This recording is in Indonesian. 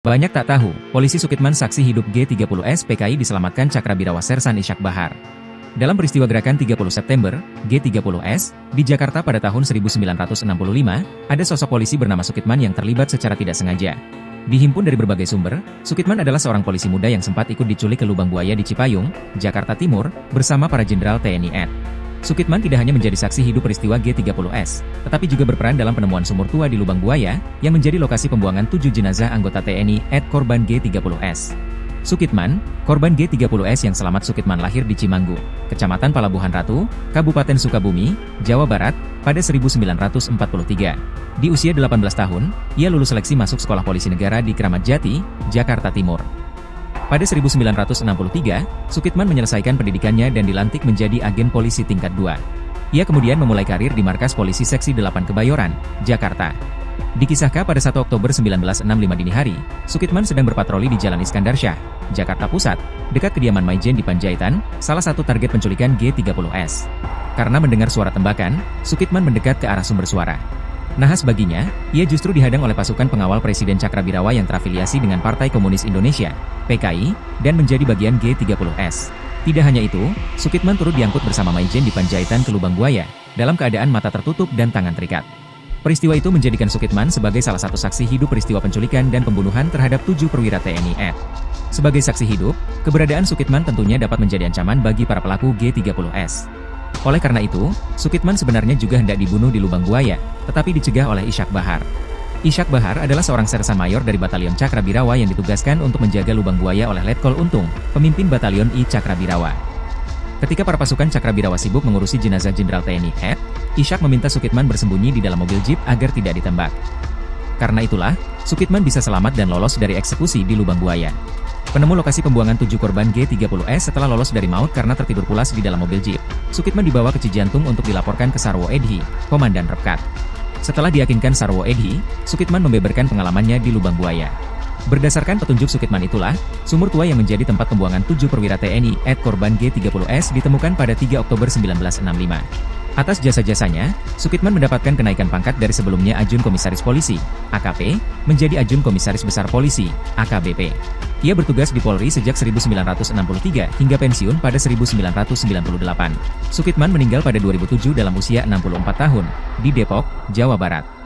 Banyak tak tahu, polisi Sukitman saksi hidup G30S PKI diselamatkan Cakrabirawa Sersan Ishak Bahar. Dalam peristiwa gerakan 30 September, G30S, di Jakarta pada tahun 1965, ada sosok polisi bernama Sukitman yang terlibat secara tidak sengaja. Dihimpun dari berbagai sumber, Sukitman adalah seorang polisi muda yang sempat ikut diculik ke lubang buaya di Cipayung, Jakarta Timur, bersama para jenderal TNI Ed. Sukitman tidak hanya menjadi saksi hidup peristiwa G30S, tetapi juga berperan dalam penemuan sumur tua di lubang buaya, yang menjadi lokasi pembuangan 7 jenazah anggota TNI Ed korban G30S. Sukitman, korban G30S yang selamat Sukitman lahir di Cimanggu, Kecamatan Palabuhan Ratu, Kabupaten Sukabumi, Jawa Barat, pada 1943. Di usia 18 tahun, ia lulus seleksi masuk Sekolah Polisi Negara di Kramat Jati, Jakarta Timur. Pada 1963, Sukitman menyelesaikan pendidikannya dan dilantik menjadi agen polisi tingkat 2. Ia kemudian memulai karir di Markas Polisi Seksi 8 Kebayoran, Jakarta. Dikisahkan pada 1 Oktober 1965 dini hari, Sukitman sedang berpatroli di Jalan Iskandar Syah, Jakarta Pusat, dekat kediaman Maijen di Panjaitan, salah satu target penculikan G30S. Karena mendengar suara tembakan, Sukitman mendekat ke arah sumber suara. Nahas baginya, ia justru dihadang oleh pasukan pengawal Presiden Cakrabirawa yang terafiliasi dengan Partai Komunis Indonesia, PKI, dan menjadi bagian G30S. Tidak hanya itu, Sukitman turut diangkut bersama Maijen di Panjaitan ke lubang buaya, dalam keadaan mata tertutup dan tangan terikat. Peristiwa itu menjadikan Sukitman sebagai salah satu saksi hidup peristiwa penculikan dan pembunuhan terhadap 7 perwira TNI Ed. Sebagai saksi hidup, keberadaan Sukitman tentunya dapat menjadi ancaman bagi para pelaku G30S. Oleh karena itu, Sukitman sebenarnya juga hendak dibunuh di lubang buaya, tetapi dicegah oleh Ishak Bahar. Ishak Bahar adalah seorang sersan mayor dari Batalion Cakrabirawa yang ditugaskan untuk menjaga lubang buaya oleh Letkol Untung, pemimpin Batalion I Cakrabirawa. Ketika para pasukan Cakrabirawa sibuk mengurusi jenazah Jenderal TNI Ed, Ishak meminta Sukitman bersembunyi di dalam mobil jeep agar tidak ditembak. Karena itulah, Sukitman bisa selamat dan lolos dari eksekusi di lubang buaya. Penemu lokasi pembuangan 7 korban G30S setelah lolos dari maut karena tertidur pulas di dalam mobil jeep, Sukitman dibawa ke Cijantung untuk dilaporkan ke Sarwo Edhi, Komandan Repkat. Setelah diyakinkan Sarwo Edhi, Sukitman membeberkan pengalamannya di lubang buaya. Berdasarkan petunjuk Sukitman itulah, sumur tua yang menjadi tempat pembuangan 7 perwira TNI Ed korban G30S ditemukan pada 3 Oktober 1965. Atas jasa-jasanya, Sukitman mendapatkan kenaikan pangkat dari sebelumnya Ajun Komisaris Polisi, AKP, menjadi Ajun Komisaris Besar Polisi, AKBP. Ia bertugas di Polri sejak 1963 hingga pensiun pada 1998. Sukitman meninggal pada 2007 dalam usia 64 tahun, di Depok, Jawa Barat.